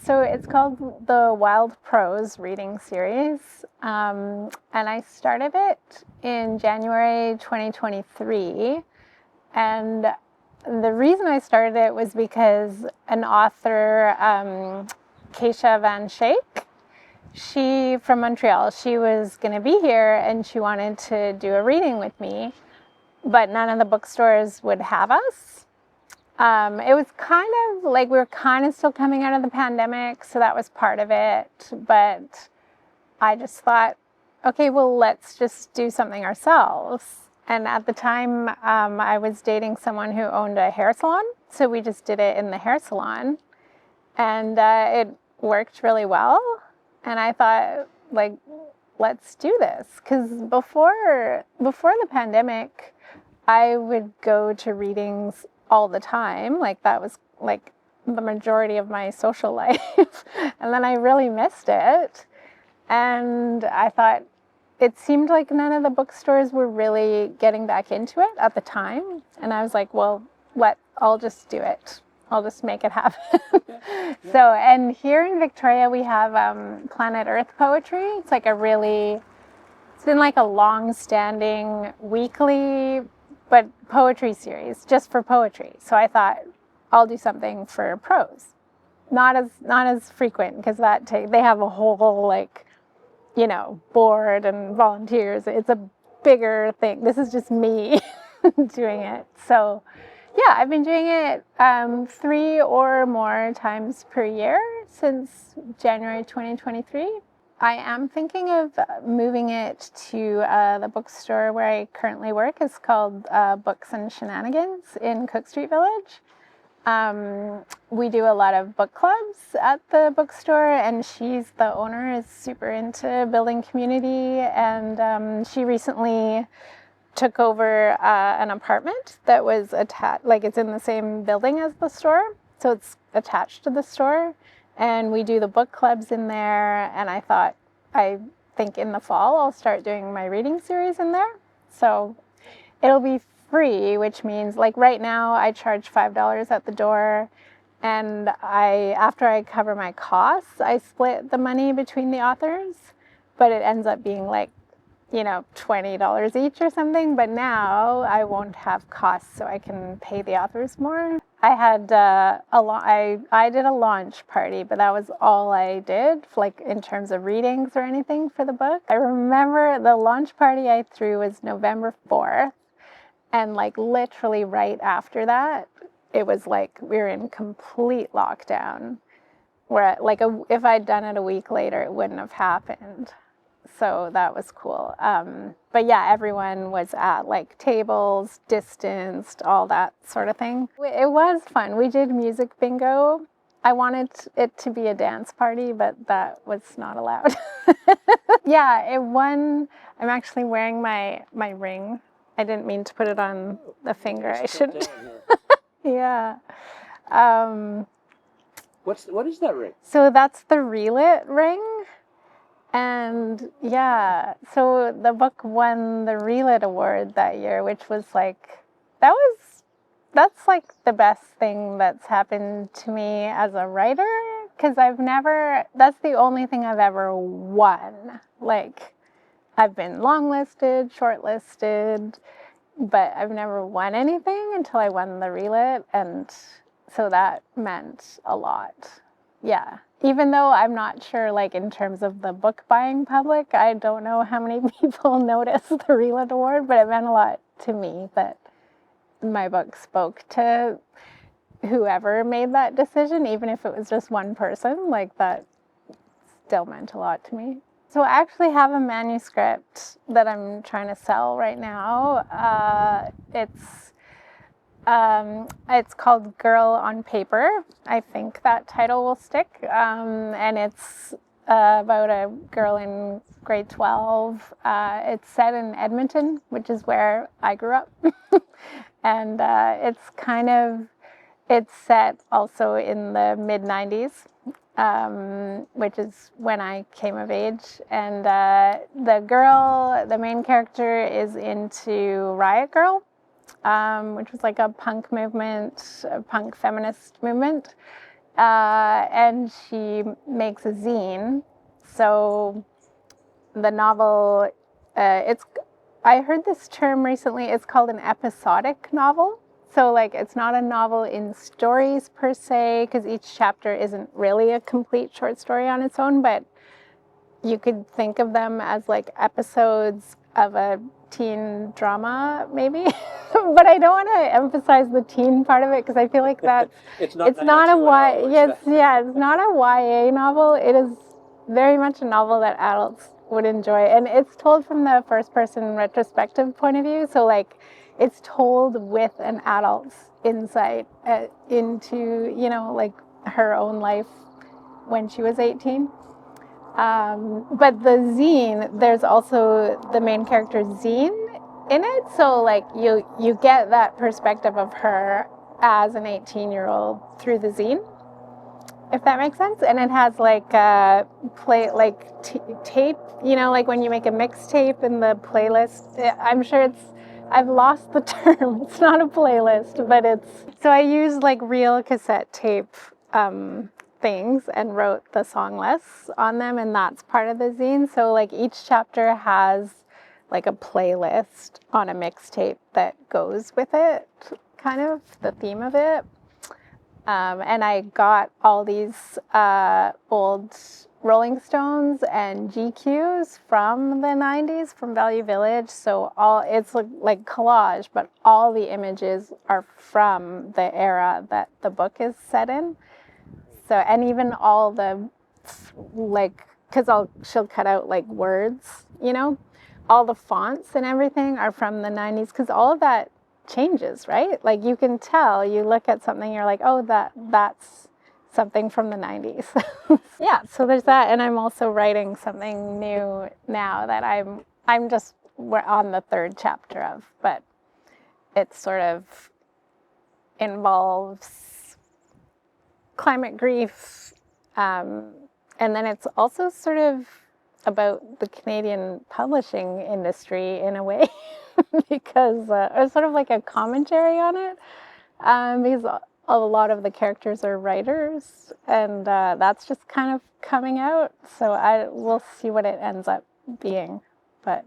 So it's called the Wild Prose Reading Series, and I started it in January 2023. And the reason I started it was because an author, Keisha Van Schaik, she from Montreal, she was going to be here and she wanted to do a reading with me, but none of the bookstores would have us. It was kind of like we were kind of still coming out of the pandemic, so that was part of it. But I just thought, okay, well, let's just do something ourselves. And at the time, I was dating someone who owned a hair salon, so we just did it in the hair salon, and it worked really well. And I thought, like, let's do this, because before the pandemic, I would go to readings all the time. Like, that was like the majority of my social life. And then I really missed it. And I thought it seemed like none of the bookstores were really getting back into it at the time. And I was like, well, I'll just do it. I'll just make it happen. Yeah. So, and here in Victoria, we have Planet Earth Poetry. It's been like a long-standing weekly but poetry series just for poetry. So I thought I'll do something for prose. Not as frequent, because they have a whole board and volunteers. It's a bigger thing. This is just me doing it. So yeah, I've been doing it 3 or more times per year since January 2023. I am thinking of moving it to the bookstore where I currently work. It's called Books and Shenanigans in Cook Street Village. We do a lot of book clubs at the bookstore, and the owner is super into building community, and she recently took over an apartment that was attached, like it's in the same building as the store, so it's attached to the store. And we do the book clubs in there, and I think in the fall I'll start doing my reading series in there. So it'll be free, which means, like, right now I charge $5 at the door, and after I cover my costs, I split the money between the authors, but it ends up being like, $20 each or something. But now I won't have costs, so I can pay the authors more. I had I did a launch party, but that was all I did, like, in terms of readings or anything for the book. I remember the launch party I threw was November 4th, and like literally right after that, it was like we were in complete lockdown, where like if I'd done it a week later, it wouldn't have happened. So that was cool. But yeah, everyone was at like tables, distanced, all that sort of thing. It was fun. We did music bingo. I wanted it to be a dance party, but that was not allowed. Yeah, it won. I'm actually wearing my ring. I didn't mean to put it on the finger. I shouldn't. Yeah. What is that ring? So that's the Relit ring. And yeah, so the book won the Relit Award that year, which was like, that's like the best thing that's happened to me as a writer, because that's the only thing I've ever won. Like, I've been longlisted, shortlisted, but I've never won anything until I won the Relit, and so that meant a lot. Yeah. Even though I'm not sure, like, in terms of the book buying public, I don't know how many people noticed the Relit Award, but it meant a lot to me that my book spoke to whoever made that decision, even if it was just one person. Like, that still meant a lot to me. So I actually have a manuscript that I'm trying to sell right now. It's called Girl on Paper. I think that title will stick. And it's about a girl in grade 12. It's set in Edmonton, which is where I grew up. And it's set also in the mid-90s, which is when I came of age. And the main character is into Riot Girl, which was like a punk movement, a punk feminist movement. and she makes a zine. So the novel, I heard this term recently, it's called an episodic novel. So like it's not a novel in stories per se, because each chapter isn't really a complete short story on its own, but you could think of them as like episodes of a teen drama, maybe. But I don't want to emphasize the teen part of it because I feel like that's it's not a yes, yeah, it's not a YA novel. It is very much a novel that adults would enjoy, and it's told from the first person retrospective point of view. So like, it's told with an adult's insight into like her own life when she was 18. But the zine, there's also the main character's zine in it. So like you get that perspective of her as an 18-year-old through the zine, if that makes sense. And it has like tape, like when you make a mixtape in the playlist. I'm sure I've lost the term. It's not a playlist, but so I use like real cassette tape things and wrote the song lists on them, and that's part of the zine. So like each chapter has like a playlist on a mixtape that goes with it, kind of the theme of it. And I got all these old Rolling Stones and GQs from the 90s, from Value Village. So it's like collage, but all the images are from the era that the book is set in. So, and even all the, like, because she'll cut out like words, all the fonts and everything are from the 90s, because all of that changes, right? Like you can tell, you look at something, you're like, oh, that's something from the 90s. Yeah, so there's that, and I'm also writing something new now that we're on the third chapter of, but it sort of involves climate grief, and then it's also sort of about the Canadian publishing industry in a way, because it's sort of like a commentary on it, because a lot of the characters are writers, and that's just kind of coming out. So we'll see what it ends up being, but.